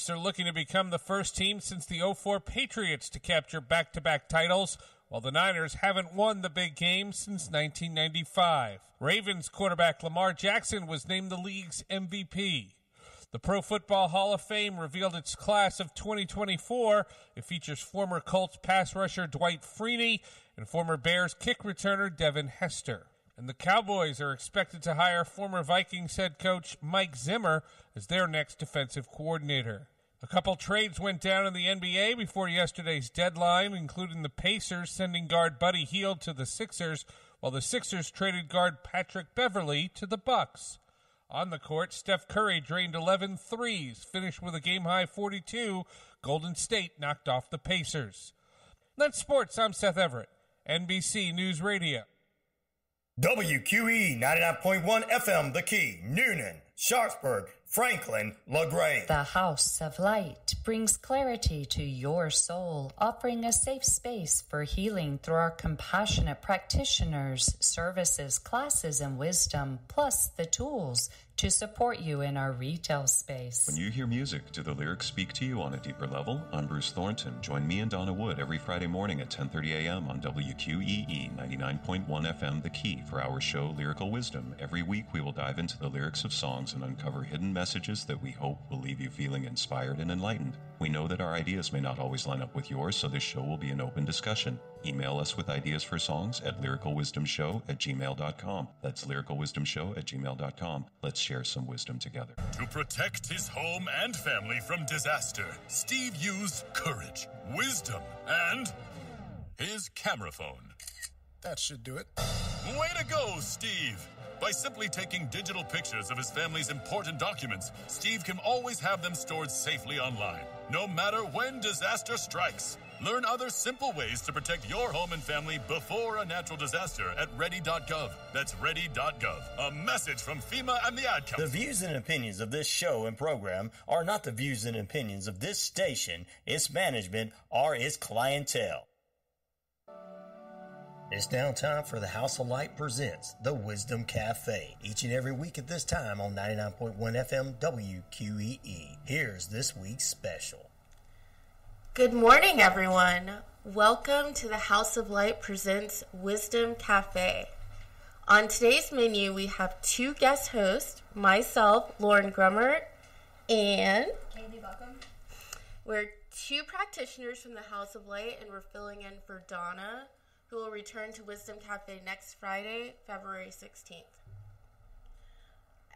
Jacks are looking to become the first team since the '04 Patriots to capture back-to-back titles, while the Niners haven't won the big game since 1995. Ravens quarterback Lamar Jackson was named the league's MVP. The Pro Football Hall of Fame revealed its class of 2024. It features former Colts pass rusher Dwight Freeney and former Bears kick returner Devin Hester. And the Cowboys are expected to hire former Vikings head coach Mike Zimmer as their next defensive coordinator. A couple trades went down in the NBA before yesterday's deadline, including the Pacers sending guard Buddy Hield to the Sixers, while the Sixers traded guard Patrick Beverley to the Bucks. On the court, Steph Curry drained 11 threes, finished with a game-high 42. Golden State knocked off the Pacers. That's sports. I'm Seth Everett, NBC News Radio. WQEE 99.1 FM, The Key, Newman, Sharpsburg, Franklin, LaGrange. The House of Light brings clarity to your soul, offering a safe space for healing through our compassionate practitioners, services, classes, and wisdom, plus the tools to support you in our retail space. When you hear music, do the lyrics speak to you on a deeper level? I'm Bruce Thornton. Join me and Donna Wood every Friday morning at 10:30 a.m. on WQEE 99.1 FM, The Key, for our show Lyrical Wisdom. Every week we will dive into the lyrics of songs and uncover hidden messages that we hope will leave you feeling inspired and enlightened. We know that our ideas may not always line up with yours, so this show will be an open discussion. Email us with ideas for songs at lyricalwisdomshow@gmail.com. That's lyricalwisdomshow@gmail.com. Let's share some wisdom together. To protect his home and family from disaster, Steve used courage, wisdom, and his camera phone. That should do it. Way to go, Steve! By simply taking digital pictures of his family's important documents, Steve can always have them stored safely online, no matter when disaster strikes. Learn other simple ways to protect your home and family before a natural disaster at ready.gov. That's ready.gov. A message from FEMA and the Ad Council. The views and opinions of this show and program are not the views and opinions of this station, its management, or its clientele. It's now time for the House of Light presents The Wisdom Cafe, each and every week at this time on 99.1 FM WQEE. Here's this week's special. Good morning, everyone. Welcome to the House of Light presents Wisdom Cafe. On today's menu, we have two guest hosts, myself, Lauren Grummert, and Katie Buckham. We're two practitioners from the House of Light, and we're filling in for Donna, who will return to Wisdom Cafe next Friday, February 16th.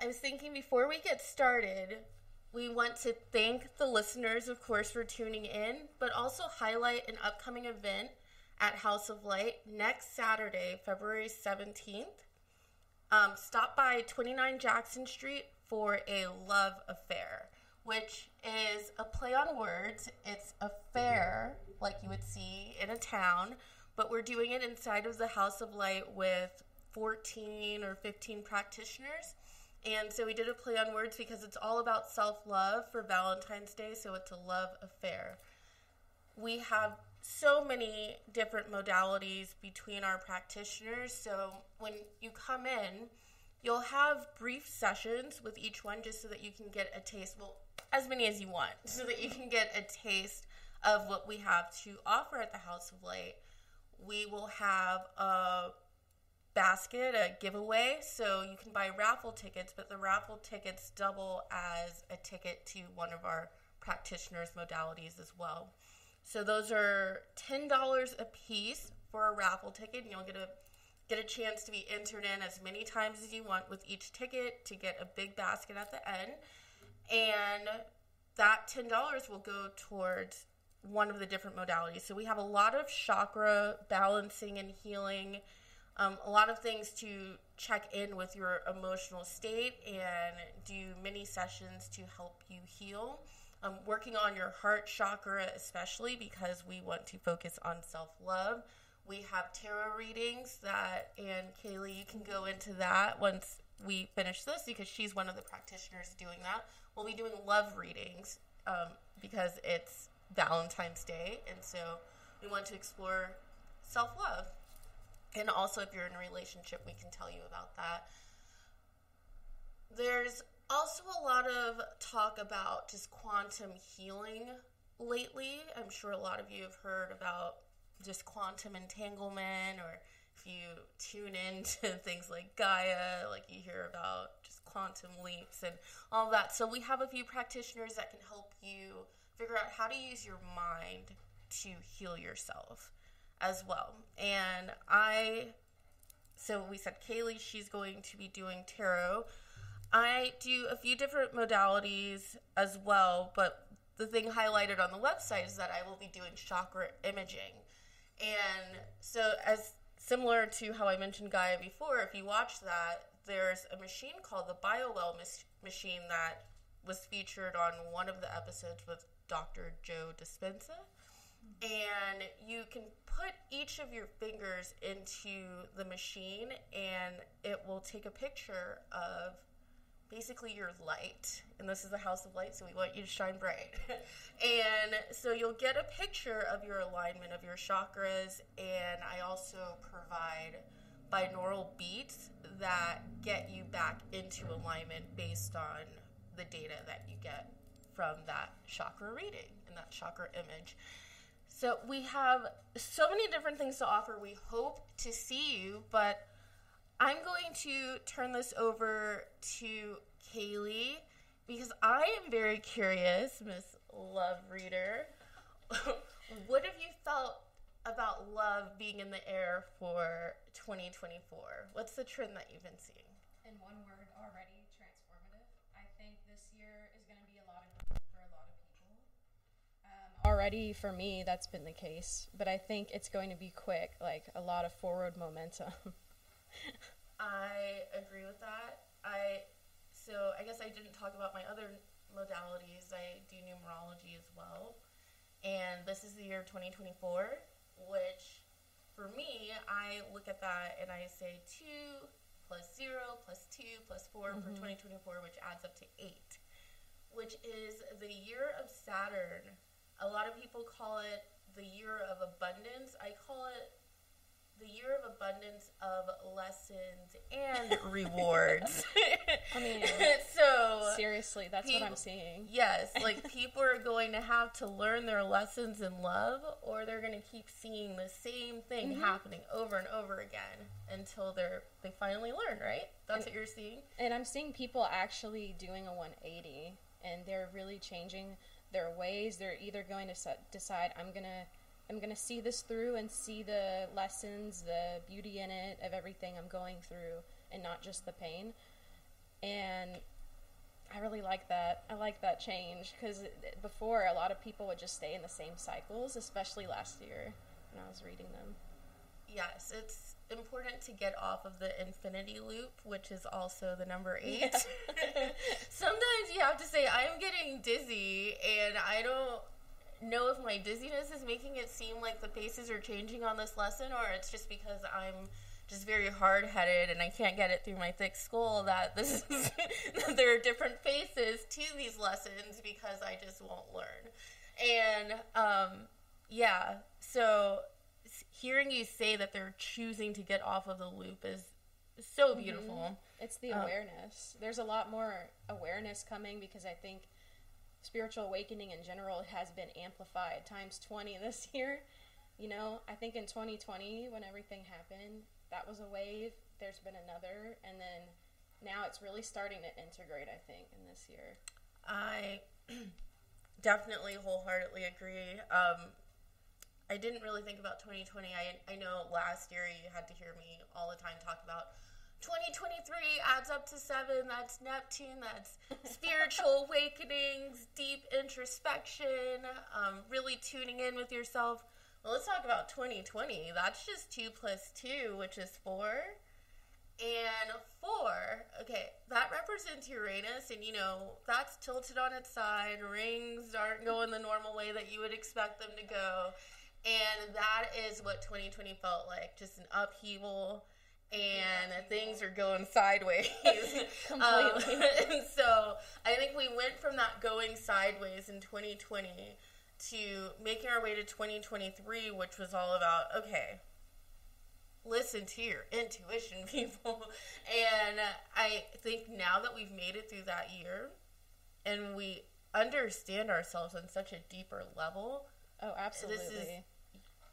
I was thinking before we get started, we want to thank the listeners, of course, for tuning in, but also highlight an upcoming event at House of Light next Saturday, February 17th. Stop by 29 Jackson Street for a love affair, which is a play on words. It's a fair, like you would see in a town, but we're doing it inside of the House of Light with 14 or 15 practitioners. And so we did a play on words because it's all about self-love for Valentine's Day, so it's a love affair. We have so many different modalities between our practitioners, so when you come in, you'll have brief sessions with each one just so that you can get a taste, well, as many as you want, so that you can get a taste of what we have to offer at the House of Light. We will have a basket, a giveaway, so you can buy raffle tickets, but the raffle tickets double as a ticket to one of our practitioners' modalities as well. So those are $10 a piece for a raffle ticket, and you'll get a chance to be entered in as many times as you want with each ticket to get a big basket at the end. And that $10 will go towards one of the different modalities. So we have a lot of chakra balancing and healing, a lot of things to check in with your emotional state and do mini sessions to help you heal. Working on your heart chakra especially because we want to focus on self-love. We have tarot readings and Kaylee, you can go into that once we finish this because she's one of the practitioners doing that. We'll be doing love readings because it's Valentine's Day, and so we want to explore self-love. And also, if you're in a relationship, we can tell you about that. There's Also, a lot of talk about just quantum healing lately. I'm sure a lot of you have heard about just quantum entanglement, or if you tune into things like Gaia, like you hear about just quantum leaps and all that. So we have a few practitioners that can help you figure out how to use your mind to heal yourself as well. And so we said Kaylee, she's going to be doing tarot. I do a few different modalities as well, but the thing highlighted on the website is that I will be doing chakra imaging. And so, as similar to how I mentioned Gaia before, if you watch that, there's a machine called the BioWell machine that was featured on one of the episodes with Dr. Joe Dispenza. And you can put each of your fingers into the machine, and it will take a picture of basically your light. And this is the house of light, so we want you to shine bright. And so you'll get a picture of your alignment of your chakras, and I also provide binaural beats that get you back into alignment based on the data that you get from that chakra reading and that chakra image. So we have so many different things to offer. We hope to see you, but I'm going to turn this over to Kaylee because I am very curious, Miss Love Reader. What have you felt about love being in the air for 2024? What's the trend that you've been seeing? In one word already, transformative. I think this year is going to be a lot of growth for a lot of people. Already for me, that's been the case, but I think it's going to be quick, like a lot of forward momentum. I agree with that. So I guess I didn't talk about my other modalities. I do numerology as well. And this is the year 2024, which for me, I look at that and I say 2 plus 0 plus 2 plus 4 for 2024, which adds up to 8, which is the year of Saturn. A lot of people call it the year of abundance. I call it the year of abundance of lessons and rewards. I mean, so seriously, that's what I'm seeing. Yes, like people are going to have to learn their lessons in love, or they're going to keep seeing the same thing happening over and over again until they finally learn, right? That's what you're seeing. And I'm seeing people actually doing a 180, and they're really changing their ways. They're either going to decide, I'm gonna see this through and see the lessons, the beauty in it, of everything I'm going through, and not just the pain. And I really like that. I like that change, because before, a lot of people would just stay in the same cycles, especially last year when I was reading them. Yes, it's important to get off of the infinity loop, which is also the number 8. Yeah. Sometimes you have to say, I'm getting dizzy, and I don't know if my dizziness is making it seem like the paces are changing on this lesson, or it's just because I'm just very hard-headed and I can't get it through my thick skull that this is that there are different faces to these lessons because I just won't learn. And yeah, so hearing you say that they're choosing to get off of the loop is so beautiful. It's the awareness. There's a lot more awareness coming, because I think spiritual awakening in general has been amplified times 20 this year. You know, I think in 2020, when everything happened, that was a wave. There's been another, and then now it's really starting to integrate, I think, in this year. I definitely wholeheartedly agree. I didn't really think about 2020. I know last year you had to hear me all the time talk about 2023 adds up to 7. That's Neptune. That's spiritual awakenings, deep introspection, really tuning in with yourself. Well, let's talk about 2020. That's just 2 plus 2, which is 4. And 4, okay, that represents Uranus, and that's tilted on its side. Rings aren't going the normal way that you would expect them to go. And that is what 2020 felt like, just an upheaval. And things are going sideways. Completely. And so I think we went from that going sideways in 2020 to making our way to 2023, which was all about, okay, listen to your intuition, people. And I think now that we've made it through that year and we understand ourselves on such a deeper level. Oh, absolutely.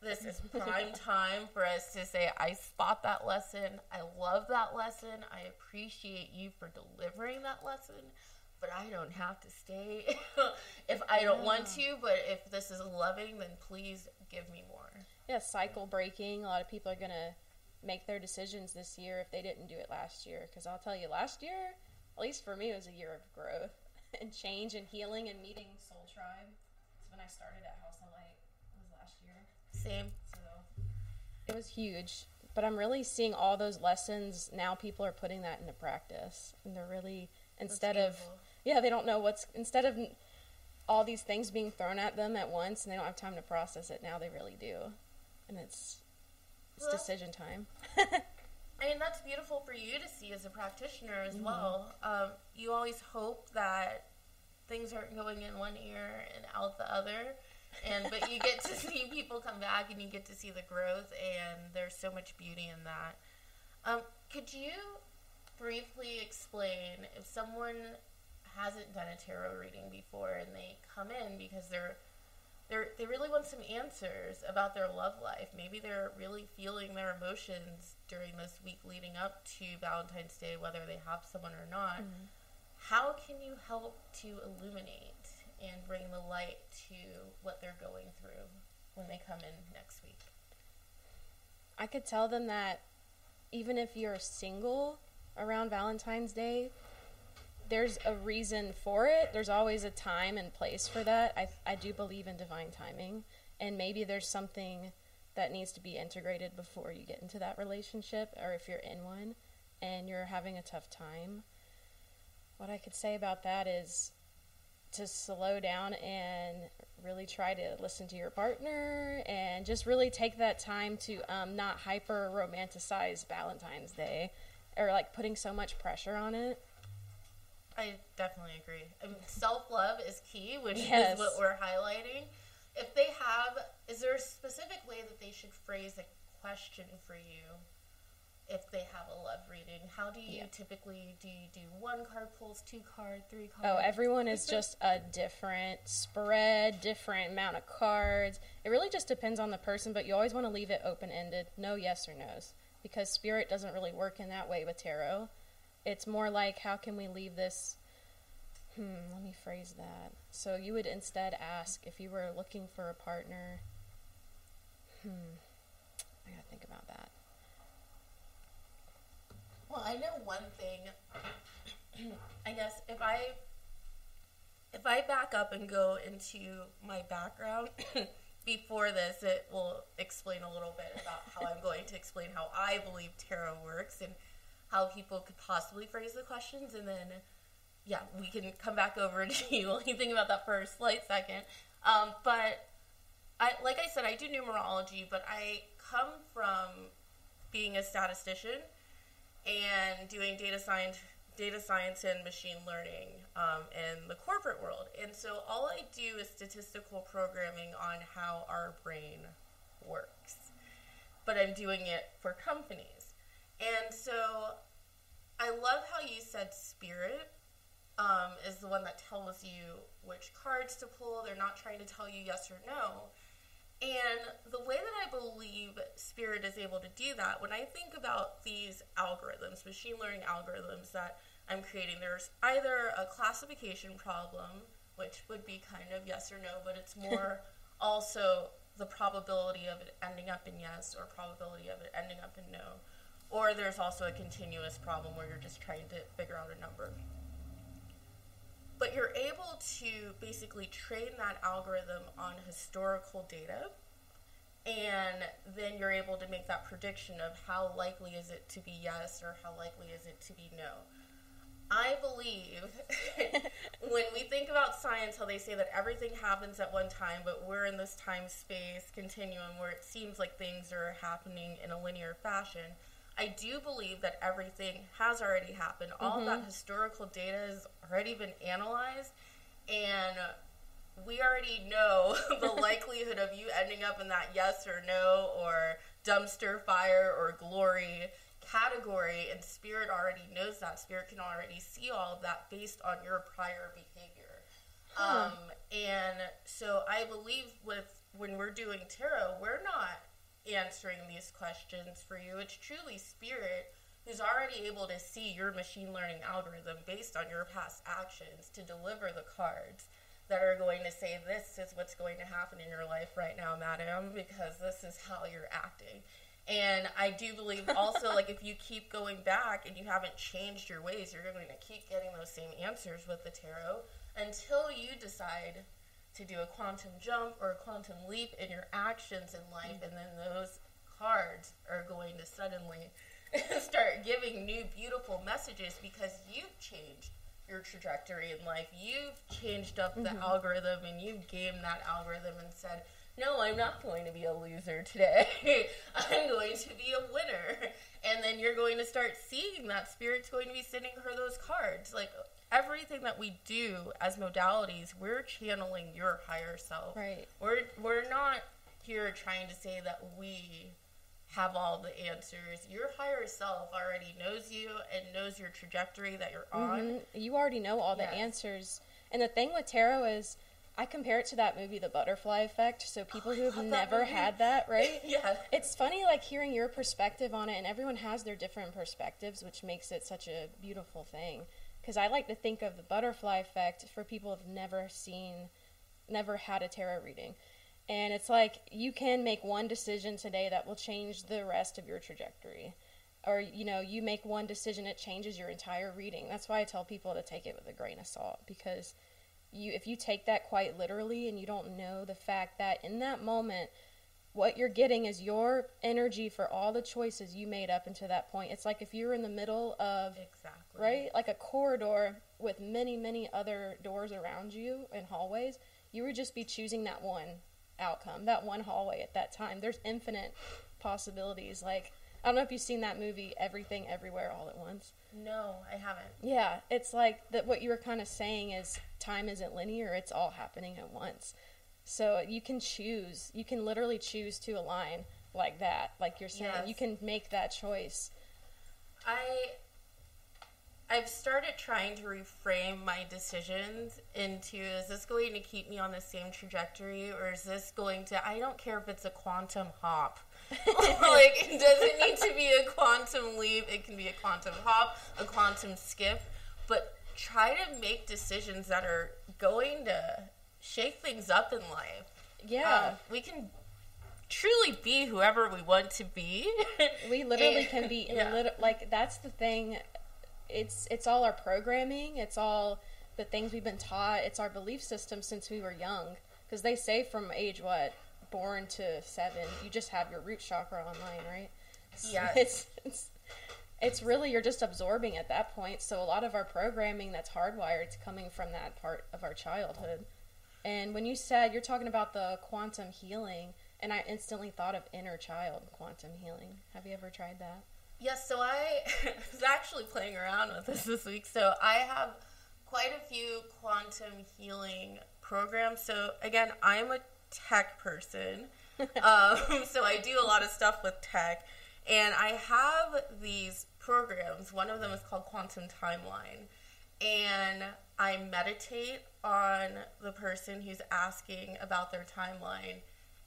This is prime time for us to say, I spot that lesson. I love that lesson. I appreciate you for delivering that lesson. But I don't have to stay if I don't want to. But if this is loving, then please give me more. Yeah, cycle breaking. A lot of people are going to make their decisions this year if they didn't do it last year. Because I'll tell you, last year, at least for me, it was a year of growth and change and healing and meeting Soul Tribe. It's when I started at House of Light. It was last year. Same. So it was huge. But I'm really seeing all those lessons. Now people are putting that into practice. And they're really, instead of, they don't know instead of all these things being thrown at them at once and they don't have time to process it, now they really do. And it's decision time. I mean, that's beautiful for you to see as a practitioner as well. You always hope that things aren't going in one ear and out the other. But you get to see people come back and you get to see the growth, and there's so much beauty in that. Could you briefly explain, if someone hasn't done a tarot reading before and they come in because they really want some answers about their love life. Maybe they're really feeling their emotions during this week leading up to Valentine's Day, whether they have someone or not. Mm-hmm. How can you help to illuminate and bring the light to what they're going through when they come in next week? I could tell them that even if you're single around Valentine's Day, there's a reason for it. There's always a time and place for that. I do believe in divine timing, and maybe there's something that needs to be integrated before you get into that relationship, or if you're in one and you're having a tough time. What I could say about that is to slow down and really try to listen to your partner and just really take that time to not hyper romanticize Valentine's Day or like putting so much pressure on it. I definitely agree. I mean, self-love is key, which is what we're highlighting. Is there a specific way that they should phrase a question for you if they have a love reading? How do you typically, do you do 1 card pulls, 2 card, 3 cards? Oh, everyone is just a different spread, different amount of cards. It really just depends on the person, but you always want to leave it open-ended, no yes or no's, because spirit doesn't really work in that way with tarot. It's more like, how can we leave this, let me phrase that. So you would instead ask, if you were looking for a partner, I gotta think about that. Well, I know one thing, I guess, if I back up and go into my background before this, it will explain a little bit about how I'm going to explain how I believe tarot works and how people could possibly phrase the questions, and then, we can come back over to you while you think about that for a slight second. But like I said, I do numerology, but I come from being a statistician and doing data science and machine learning in the corporate world. And so all I do is statistical programming on how our brain works. But I'm doing it for companies. And so I love how you said spirit is the one that tells you which cards to pull. They're not trying to tell you yes or no. And the way that I believe spirit is able to do that, when I think about these algorithms, machine learning algorithms that I'm creating, there's either a classification problem, which would be kind of yes or no, but it's more also the probability of it ending up in yes or probability of it ending up in no. Or there's also a continuous problem where you're just trying to figure out a number. But you're able to basically train that algorithm on historical data, and then you're able to make that prediction of how likely is it to be yes or how likely is it to be no. I believe when we think about science, how they say that everything happens at one time, but we're in this time-space continuum where it seems like things are happening in a linear fashion. I do believe that everything has already happened. All of that historical data has already been analyzed, and we already know the likelihood of you ending up in that yes or no or dumpster fire or glory category, and Spirit already knows that. Spirit can already see all of that based on your prior behavior. And so I believe when we're doing tarot, we're not answering these questions for you. It's truly Spirit who's already able to see your machine learning algorithm based on your past actions to deliver the cards that are going to say, this is what's going to happen in your life right now, madam, because this is how you're acting. And I do believe also, like, if you keep going back and you haven't changed your ways, you're going to keep getting those same answers with the tarot until you decide to do a quantum jump or a quantum leap in your actions in life, and then those cards are going to suddenly start giving new beautiful messages because you've changed your trajectory in life. You've changed up the algorithm, and you've gamed that algorithm and said, no, I'm not going to be a loser today. I'm going to be a winner. And then you're going to start seeing that Spirit's going to be sending her those cards. Like, everything that we do as modalities, we're channeling your higher self. Right. We're not here trying to say that we have all the answers. Your higher self already knows you and knows your trajectory that you're on. You already know all the answers. And the thing with tarot is, I compare it to that movie, The Butterfly Effect. So people who have never had that, right? Yeah. It's funny, like, hearing your perspective on it, and everyone has their different perspectives, which makes it such a beautiful thing. Because I like to think of the butterfly effect for people who've never had a tarot reading. And it's like, you can make one decision today that will change the rest of your trajectory. Or, you know, you make one decision, it changes your entire reading. That's why I tell people to take it with a grain of salt. Because if you take that quite literally and you don't know the fact that in that moment, what you're getting is your energy for all the choices you made up until that point. It's like if you were in the middle of, right, like a corridor with many, many other doors around you and hallways, you would just be choosing that one outcome, that one hallway at that time. There's infinite possibilities. Like, I don't know if you've seen that movie, Everything Everywhere All at Once. No, I haven't. Yeah, it's like that. What you were kind of saying is time isn't linear, it's all happening at once. So you can choose, you can literally choose to align like that, like you're saying. You can make that choice. I've started trying to reframe my decisions into, is this going to keep me on the same trajectory, or is this going to, I don't care if it's a quantum hop. Like, it doesn't need to be a quantum leap. It can be a quantum hop, a quantum skip. But try to make decisions that are going to shake things up in life. Yeah. We can truly be whoever we want to be. We literally can be, like, that's the thing. It's all our programming. It's all the things we've been taught. It's our belief system since we were young. Because they say from age, born to 7, you just have your root chakra online, right? Yeah. It's really, you're just absorbing at that point. So a lot of our programming that's hardwired is coming from that part of our childhood. And when you said, you're talking about the quantum healing, and I instantly thought of inner child quantum healing. Have you ever tried that? Yes, so I was actually playing around with this week. So I have quite a few quantum healing programs. So again, I'm a tech person. So I do a lot of stuff with tech. And I have these programs. One of them is called Quantum Timeline. And I meditate on the person who's asking about their timeline.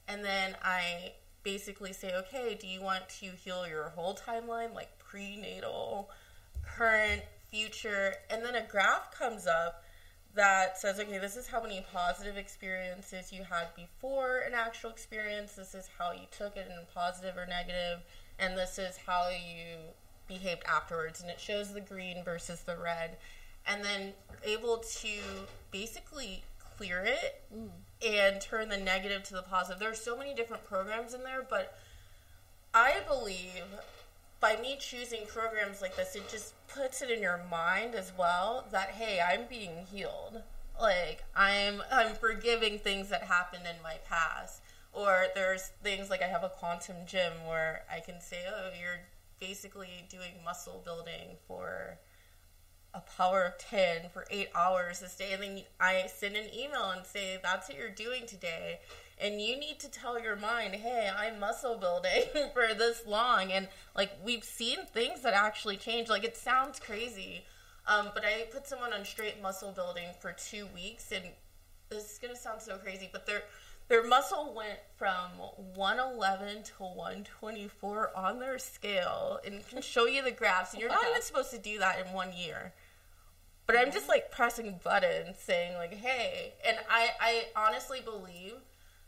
And then I basically say, okay, do you want to heal your whole timeline, like prenatal, current, future? And then a graph comes up that says, okay, this is how many positive experiences you had before an actual experience. This is how you took it in positive or negative. And this is how you behaved afterwards. And it shows the green versus the red. And then able to basically clear it and turn the negative to the positive. There are so many different programs in there, but I believe by me choosing programs like this, it just puts it in your mind as well that, hey, I'm being healed. Like, I'm forgiving things that happened in my past. Or there's things like I have a quantum gym where I can say, oh, you're basically doing muscle building for a power of 10 for 8 hours this day, and then I send an email and say, that's what you're doing today, and you need to tell your mind, hey, I'm muscle building for this long, and, like, we've seen things that actually change. Like, it sounds crazy, but I put someone on straight muscle building for 2 weeks, and this is going to sound so crazy, but their muscle went from 111 to 124 on their scale, and I can show you the graphs, and you're not even supposed to do that in 1 year. But I'm just, like, pressing buttons saying, like, hey, and I honestly believe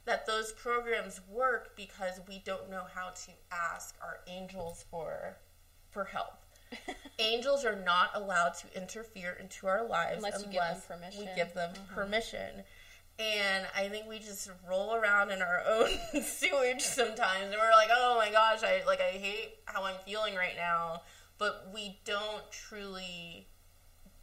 that those programs work because we don't know how to ask our angels for help. Angels are not allowed to interfere into our lives unless we give them permission. And I think we just roll around in our own sewage sometimes, and we're like, oh my gosh, I hate how I'm feeling right now. But we don't truly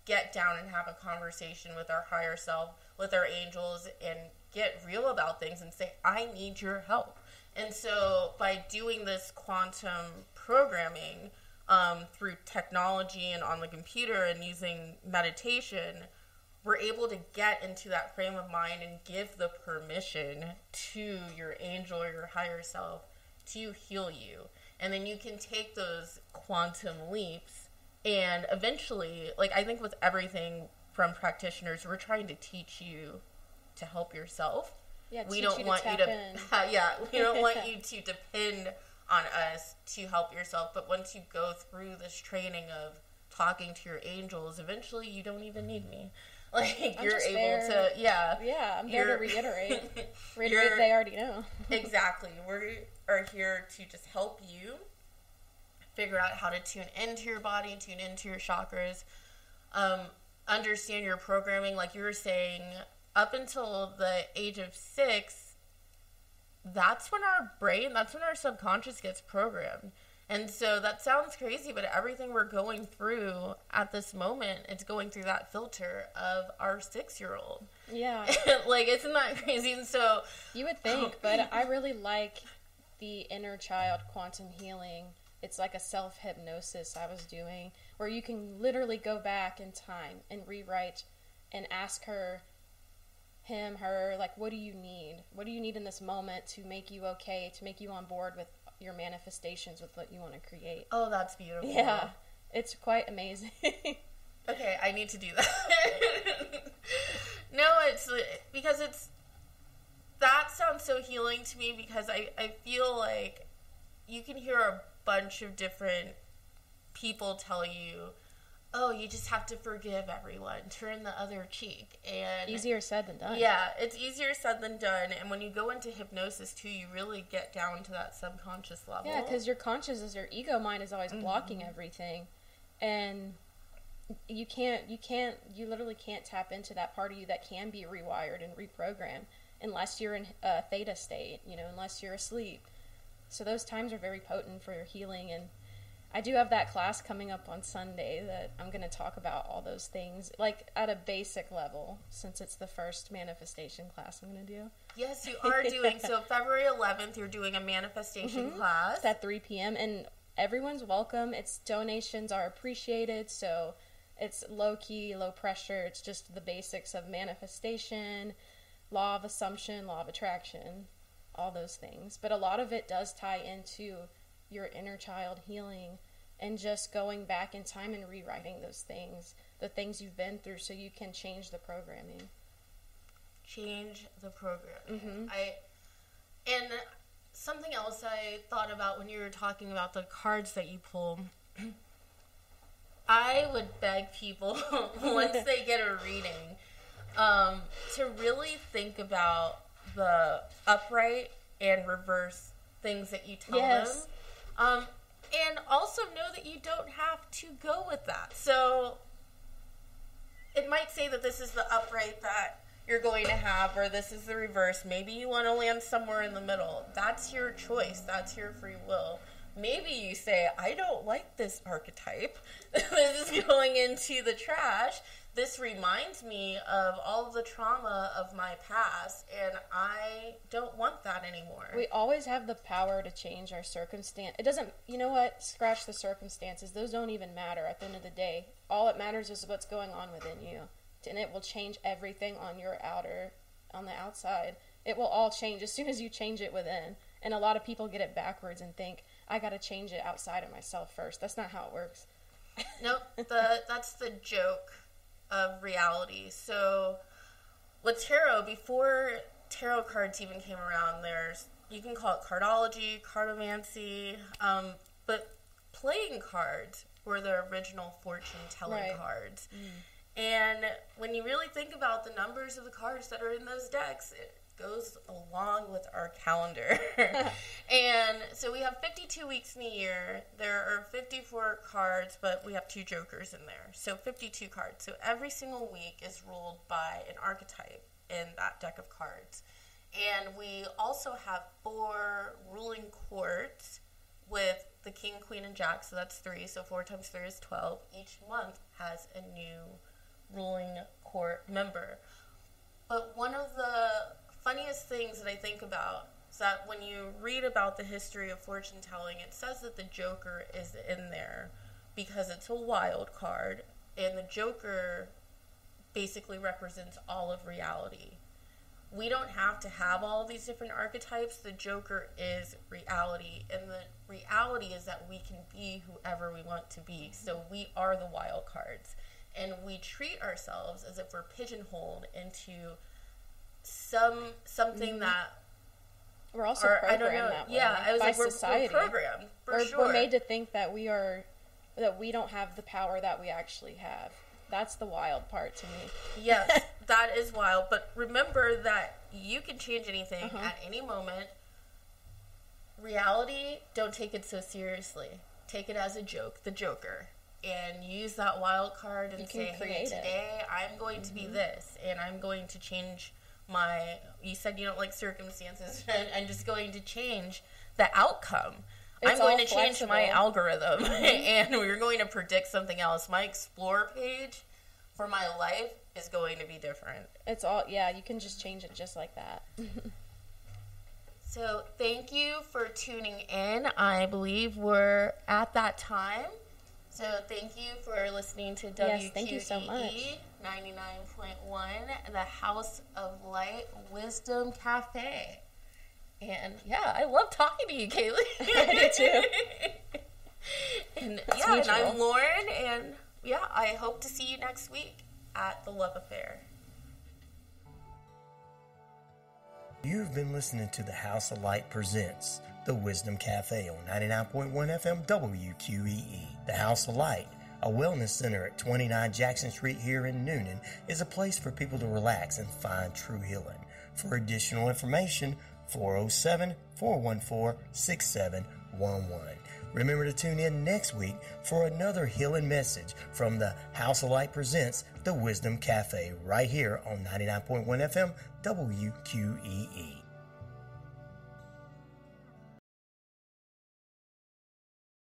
get down and have a conversation with our higher self, with our angels, and get real about things and say, I need your help. And so by doing this quantum programming through technology and on the computer and using meditation, we're able to get into that frame of mind and give the permission to your angel or your higher self to heal you. And then you can take those quantum leaps, and eventually, like, I think with everything from practitioners, we're trying to teach you to help yourself. Yeah, we don't want you to we don't want you to depend on us to help yourself. But once you go through this training of talking to your angels, eventually you don't even need me. Like, you're able to, I'm here to reiterate they already know. Exactly. We are here to just help you figure out how to tune into your body, tune into your chakras, understand your programming. Like you were saying, up until the age of 6, that's when our subconscious gets programmed. And so that sounds crazy, but everything we're going through at this moment, it's going through that filter of our 6-year-old. Yeah. Like, isn't that crazy? And so you would think, but I really like the inner child quantum healing. It's like a self-hypnosis I was doing, where you can literally go back in time and rewrite and ask her, like, what do you need? What do you need in this moment to make you okay, to make you on board with your manifestations, with what you want to create? Oh, that's beautiful. Yeah, it's quite amazing. Okay, I need to do that. No, it's because that sounds so healing to me, because I feel like you can hear a bunch of different people tell you, oh, you just have to forgive everyone, turn the other cheek. And easier said than done. Yeah, it's easier said than done. And when you go into hypnosis too, you really get down to that subconscious level. Yeah, because your conscious, your ego mind is always blocking everything, and you literally can't tap into that part of you that can be rewired and reprogrammed unless you're in a theta state, unless you're asleep. So those times are very potent for your healing. And I do have that class coming up on Sunday that I'm going to talk about all those things, like at a basic level, since it's the first manifestation class I'm going to do. Yes, you are doing. So February 11th, you're doing a manifestation class. It's at 3 p.m. and everyone's welcome. Donations are appreciated, so it's low key, low pressure. It's just the basics of manifestation, law of assumption, law of attraction, all those things. But a lot of it does tie into your inner child healing and just going back in time and rewriting those things, the things you've been through, so you can change the programming. Change the program. And something else I thought about when you were talking about the cards that you pull, I would beg people once they get a reading to really think about the upright and reverse things that you tell them. And also know that you don't have to go with that. So it might say that this is the upright that you're going to have, or this is the reverse. Maybe you want to land somewhere in the middle. That's your choice. That's your free will. Maybe you say, I don't like this archetype. This is going into the trash. this reminds me of all of the trauma of my past, and I don't want that anymore. We always have the power to change our circumstance. It doesn't, you know what? Scratch the circumstances. Those don't even matter at the end of the day. All that matters is what's going on within you. And it will change everything on the outside. It will all change as soon as you change it within. And a lot of people get it backwards and think, I got to change it outside of myself first. That's not how it works. Nope, that's the joke of reality. So with tarot, before tarot cards even came around, you can call it cardology, cartomancy, but playing cards were the original fortune-telling cards. And when you really think about the numbers of the cards that are in those decks, it goes along with our calendar. And so we have 52 weeks in a year. There are 54 cards, but we have 2 jokers in there. So 52 cards. So every single week is ruled by an archetype in that deck of cards. And we also have 4 ruling courts with the king, queen, and jack. So that's 3. So 4 times 3 is 12. Each month has a new ruling court member. But one of the funniest things that I think about is that when you read about the history of fortune telling, it says that the Joker is in there because it's a wild card, and the Joker basically represents all of reality. We don't have to have all these different archetypes. The Joker is reality, and the reality is that we can be whoever we want to be. So we are the wild cards, and we treat ourselves as if we're pigeonholed into something that we're also programmed that way. Yeah, I was by like, we're programmed. We're made to think that we don't have the power that we actually have. That's the wild part to me. Yes, that is wild. But remember that you can change anything at any moment. Reality, don't take it so seriously. Take it as a joke, the Joker. And use that wild card and say, hey, today I'm going to be this, and I'm going to change you said you don't like circumstances, and I'm just going to change the outcome. I'm going to change my algorithm, and we're going to predict something else. My Explore page for my life is going to be different. It's all, you can just change it just like that. So thank you for tuning in. I believe we're at that time. So thank you for listening to WQEE thank you so much. 99.1, the House of Light Wisdom Cafe. And I love talking to you, Kaylee. I do too. And I'm Lauren, and I hope to see you next week at the Love Affair. You've been listening to the House of Light presents the Wisdom Cafe on 99.1 FM WQEE. The House of Light, a wellness center at 29 Jackson Street here in Newnan, is a place for people to relax and find true healing. For additional information, 407-414-6711. Remember to tune in next week for another healing message from the House of Light presents the Wisdom Cafe right here on 99.1 FM WQEE.